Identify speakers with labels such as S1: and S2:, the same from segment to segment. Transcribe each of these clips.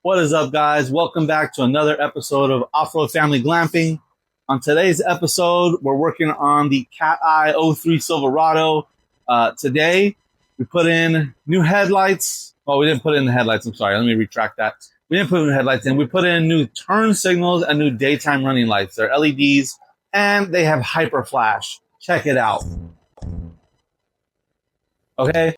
S1: What is up, guys? Welcome back to another episode of Off-Road Family Glamping. On today's episode, we're working on the Cateye 03 Silverado. Today, we put in new headlights. Well, we didn't put in the headlights. I'm sorry. Let me retract that. We didn't put new headlights in. We put in new turn signals and new daytime running lights. They're LEDs, and they have Hyperflash. Check it out. Okay?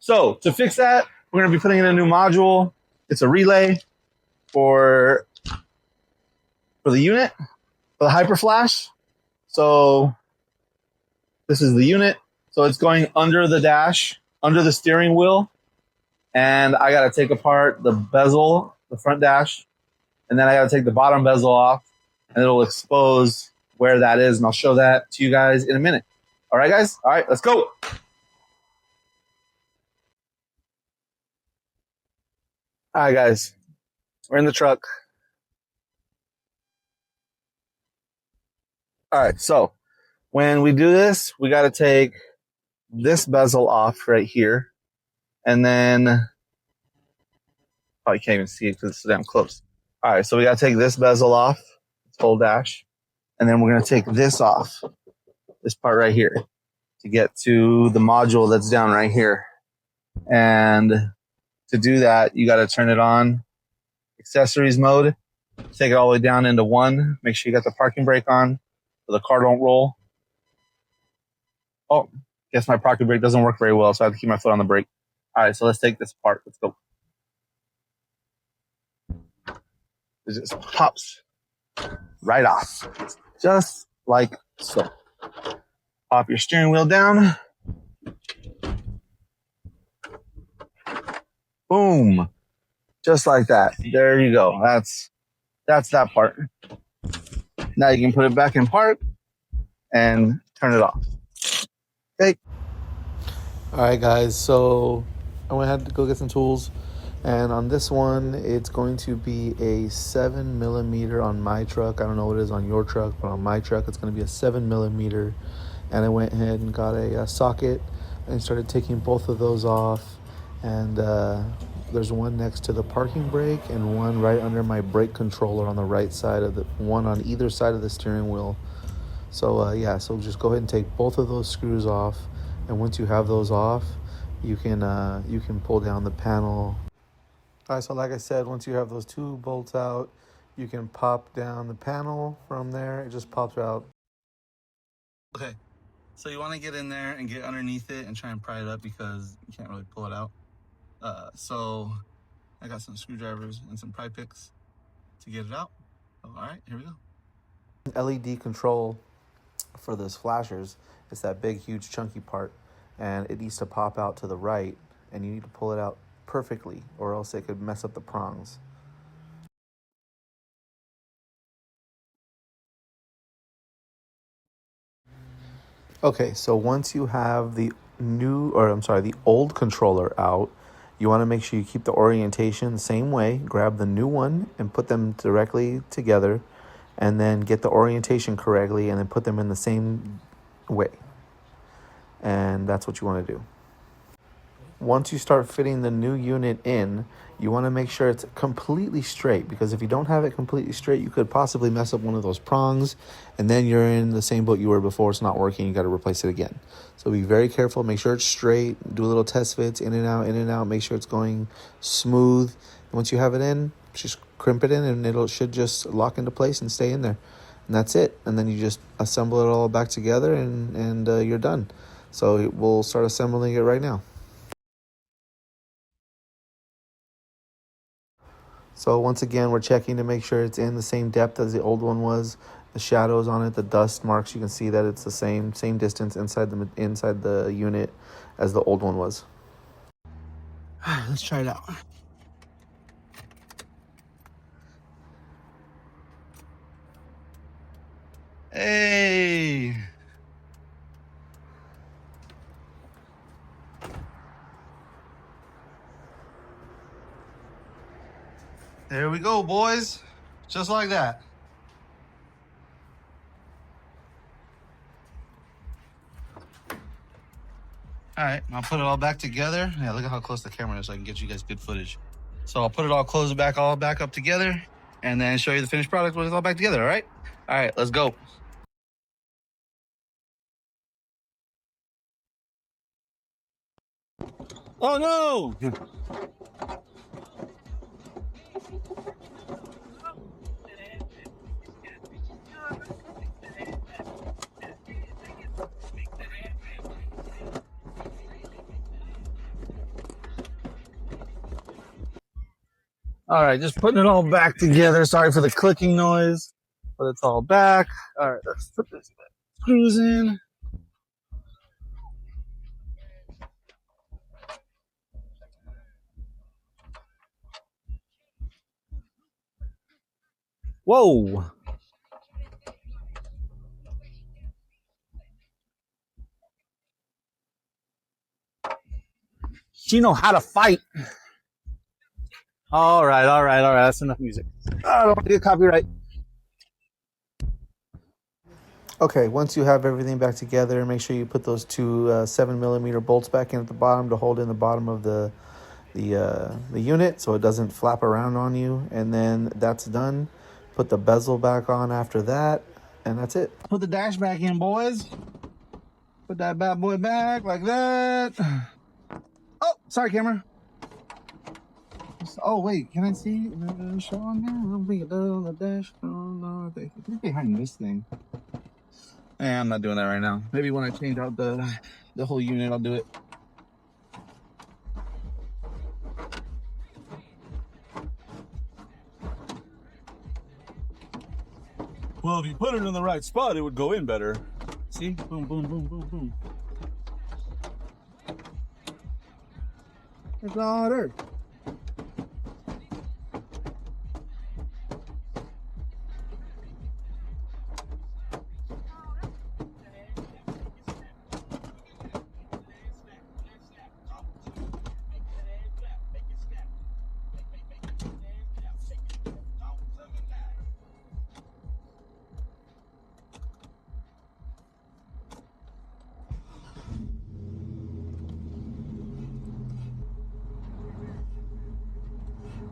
S1: So, to fix that, we're going to be putting in a new module. It's a relay for the unit, for the Hyperflash. So this is the unit. So it's going under the dash, under the steering wheel. And I got to take apart the bezel, the front dash. And then I got to take the bottom bezel off. And it'll expose where that is. And I'll show that to you guys in a minute. All right, guys? All right, let's go. All right, guys, we're in the truck. All right, so when we do this, we got to take this bezel off right here. And then, oh, you can't even see it because it's so damn close. All right, so we got to take this bezel off, this whole dash. And then we're going to take this off, this part right here, to get to the module that's down right here. And to do that, you got to turn it on accessories mode, take it all the way down into 1. Make sure you got the parking brake on so the car don't roll. Oh, guess my parking brake doesn't work very well, so I have to keep my foot on the brake. All right, so let's take this apart. Let's go. It just pops right off, just like so. Pop your steering wheel down. Boom. Just like that. There you go. That's that part. Now you can put it back in park and turn it off. Okay.
S2: All right, guys. So I went ahead to go get some tools, and on this one, it's going to be a 7mm on my truck. I don't know what it is on your truck, but on my truck, it's going to be a 7mm. And I went ahead and got a socket and started taking both of those off. And there's one next to the parking brake and one right under my brake controller on the right side of the one on either side of the steering wheel. So so just go ahead and take both of those screws off, and once you have those off, you can pull down the panel. All right, so like I said, once you have those 2 bolts out, you can pop down the panel from there. It just pops out.
S1: Okay, so you want to get in there and get underneath it and try and pry it up because you can't really pull it out. So I got some screwdrivers and some pry picks to get it out. All right, here we go.
S2: LED control for those flashers, it's that big, huge, chunky part, and it needs to pop out to the right, and you need to pull it out perfectly, or else it could mess up the prongs. Okay, so once you have the old controller out, you want to make sure you keep the orientation the same way. Grab the new one and put them directly together, and then get the orientation correctly, and then put them in the same way. And that's what you want to do. Once you start fitting the new unit in, you want to make sure it's completely straight, because if you don't have it completely straight, you could possibly mess up one of those prongs, and then you're in the same boat you were before. It's not working. You got to replace it again. So be very careful. Make sure it's straight. Do a little test fits, in and out. Make sure it's going smooth. And once you have it in, just crimp it in, and it should just lock into place and stay in there. And that's it. And then you just assemble it all back together, and you're done. So we'll start assembling it right now. So once again, we're checking to make sure it's in the same depth as the old one was. The shadows on it, the dust marks, you can see that it's the same distance inside the unit as the old one was.
S1: All right, let's try it out. Hey. There we go, boys. Just like that. All All right, I'll put it all back together. Yeah, look at how close the camera is so I can get you guys good footage. So I'll put it all, close it back, all back up together, and then show you the finished product when it's all back together, all right? All right, let's go. Oh no! All right, just putting it all back together. Sorry for the clicking noise, but it's all back. All right, let's put this screws in. Whoa. She know how to fight. All right. That's enough music. I don't want to get copyright.
S2: Okay, once you have everything back together, make sure you put those two 7mm bolts back in at the bottom to hold in the bottom of the unit so it doesn't flap around on you. And then that's done. Put the bezel back on after that, and that's it.
S1: Put the dash back in, boys. Put that bad boy back like that. Oh, sorry, camera. Oh, wait, can I see? Show on there? The dash. It's behind this thing. I'm not doing that right now. Maybe when I change out the whole unit, I'll do it. Well, if you put it in the right spot, it would go in better. See? Boom, boom, boom, boom, boom. It's harder.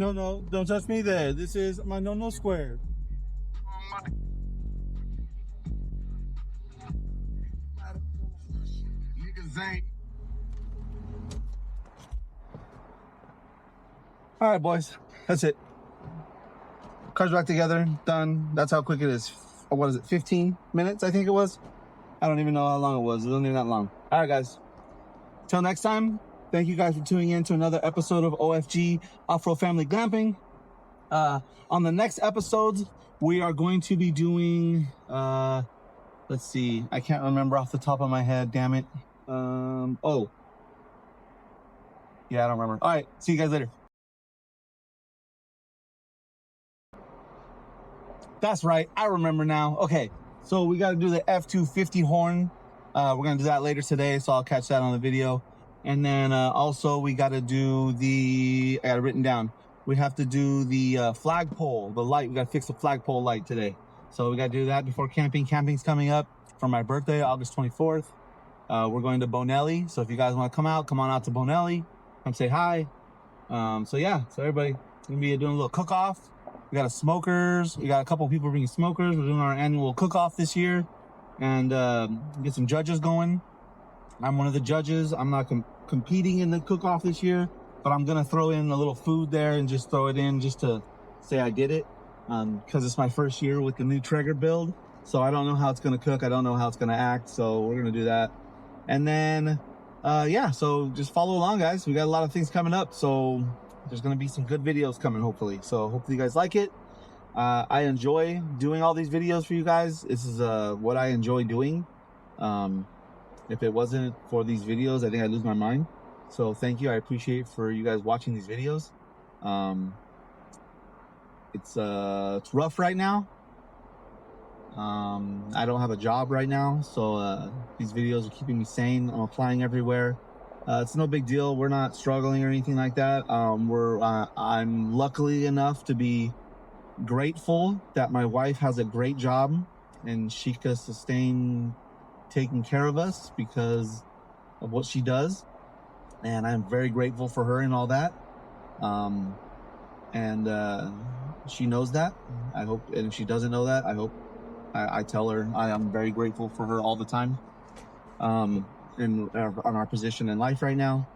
S1: No, don't touch me there. This is my no square. All right, boys. That's it. Car's back together. Done. That's how quick it is. What is it? 15 minutes, I think it was. I don't even know how long it was. It wasn't even that long. All right, guys. Till next time. Thank you guys for tuning in to another episode of OFG Off-Road Family Glamping. On the next episodes, we are going to be doing, let's see, I can't remember off the top of my head, damn it. Oh. Yeah, I don't remember. All right, see you guys later. That's right, I remember now. Okay, so we got to do the F250 horn. We're going to do that later today, so I'll catch that on the video. And then also we got to do I got it written down. We have to do the flagpole, the light. We got to fix the flagpole light today. So we got to do that before camping. Camping's coming up for my birthday, August 24th. We're going to Bonelli. So if you guys want to come on out to Bonelli. Come say hi. So yeah, so everybody, it's going to be doing a little cook-off. We got smokers. We got a couple people bringing smokers. We're doing our annual cook-off this year. And get some judges going. I'm one of the judges. I'm not competing in the cook-off this year, but I'm gonna throw in a little food there and just throw it in just to say I did it, because it's my first year with the new Traeger build. So I don't know how it's gonna cook. I don't know how it's gonna act. So we're gonna do that. And then, yeah, so just follow along, guys. We got a lot of things coming up. So there's gonna be some good videos coming, hopefully. So hopefully you guys like it. I enjoy doing all these videos for you guys. This is what I enjoy doing. If it wasn't for these videos, I think I'd lose my mind. So thank you. I appreciate for you guys watching these videos. It's rough right now. I don't have a job right now, so these videos are keeping me sane. I'm applying everywhere. It's no big deal. We're not struggling or anything like that. I'm luckily enough to be grateful that my wife has a great job and she can sustain taking care of us, because of what she does, and I'm very grateful for her and all that. She knows that. I hope, and if she doesn't know that, I hope I tell her I am very grateful for her all the time. On our position in life right now,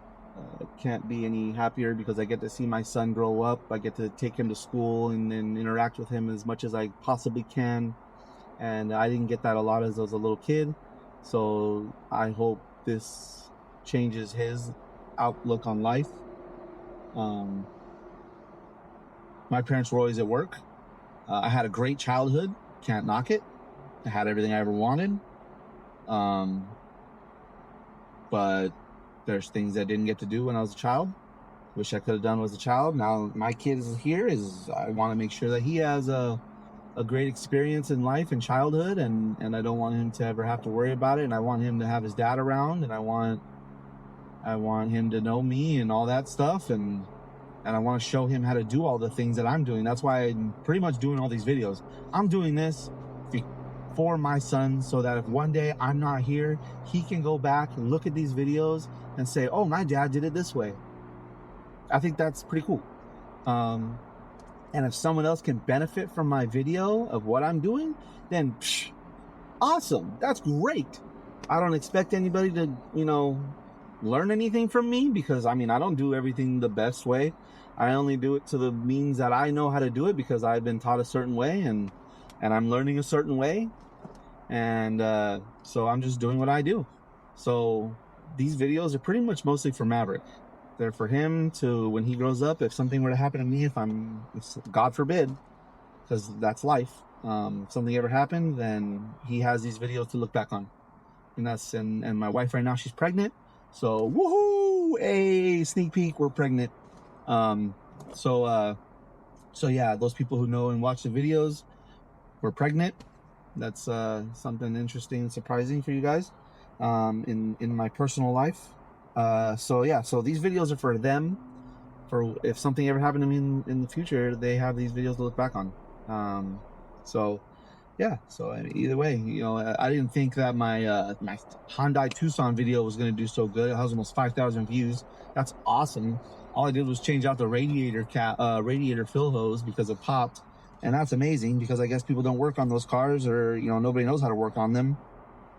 S1: can't be any happier because I get to see my son grow up. I get to take him to school and interact with him as much as I possibly can. And I didn't get that a lot as I was a little kid. So I hope this changes his outlook on life. My parents were always at work. I had a great childhood. Can't knock it. I had everything I ever wanted. But there's things I didn't get to do when I was a child. Wish I could have done as a child. Now my kid is here. I want to make sure that he has a great experience in life and childhood, and I don't want him to ever have to worry about it. And I want him to have his dad around, and I want him to know me and all that stuff, and I want to show him how to do all the things that I'm doing. That's why I'm pretty much doing all these videos. I'm doing this for my son, so that if one day I'm not here, he can go back and look at these videos and say, oh, my dad did it this way. I think that's pretty cool. And if someone else can benefit from my video of what I'm doing, then awesome. That's great. I don't expect anybody to, learn anything from me, because I don't do everything the best way. I only do it to the means that I know how to do it, because I've been taught a certain way, and I'm learning a certain way. And so I'm just doing what I do. So these videos are pretty much mostly for Maverick. They're for him to, when he grows up, if something were to happen to me, if God forbid, because that's life, if something ever happened, then he has these videos to look back on. And my wife right now, she's pregnant. So woohoo! A sneak peek, we're pregnant. So yeah, those people who know and watch the videos, we're pregnant. That's something interesting and surprising for you guys in my personal life. So yeah, so these videos are for them, for if something ever happened to me in the future, they have these videos to look back on. So yeah, so either way, I didn't think that my Hyundai Tucson video was going to do so good. It has almost 5,000 views. That's awesome. All I did was change out the radiator fill hose because it popped. And that's amazing, because I guess people don't work on those cars, or, nobody knows how to work on them,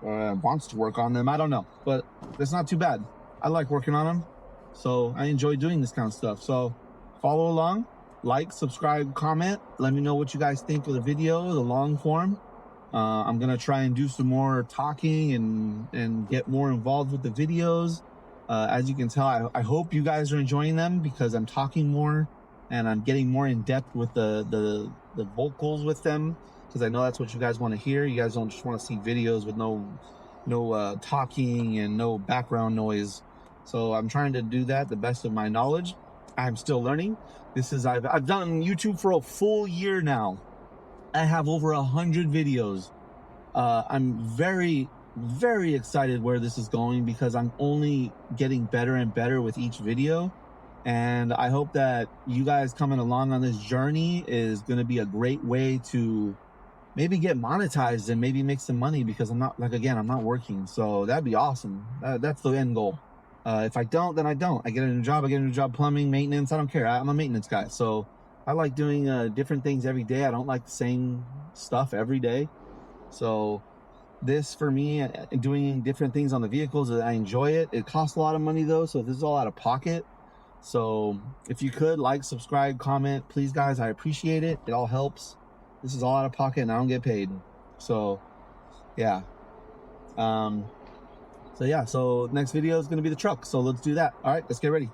S1: or wants to work on them. I don't know, but it's not too bad. I like working on them, so I enjoy doing this kind of stuff. So follow along, like, subscribe, comment. Let me know what you guys think of the video, the long form. I'm going to try and do some more talking and get more involved with the videos. As you can tell, I hope you guys are enjoying them, because I'm talking more and I'm getting more in depth with the vocals with them, because I know that's what you guys want to hear. You guys don't just want to see videos with no talking and no background noise. So I'm trying to do that the best of my knowledge. I'm still learning. I've done YouTube for a full year now. I have over 100 videos. I'm very, very excited where this is going, because I'm only getting better and better with each video. And I hope that you guys coming along on this journey is going to be a great way to maybe get monetized and maybe make some money, because I'm not working. So that'd be awesome. That's the end goal. If I don't, then I don't. I get a new job, plumbing, maintenance. I don't care. I'm a maintenance guy. So I like doing different things every day. I don't like the same stuff every day. So this, for me, doing different things on the vehicles, I enjoy it. It costs a lot of money though, so this is all out of pocket. So if you could like, subscribe, comment, please guys, I appreciate it. It all helps. This is all out of pocket and I don't get paid. So yeah. So next video is going to be the truck. So let's do that. All right, let's get ready.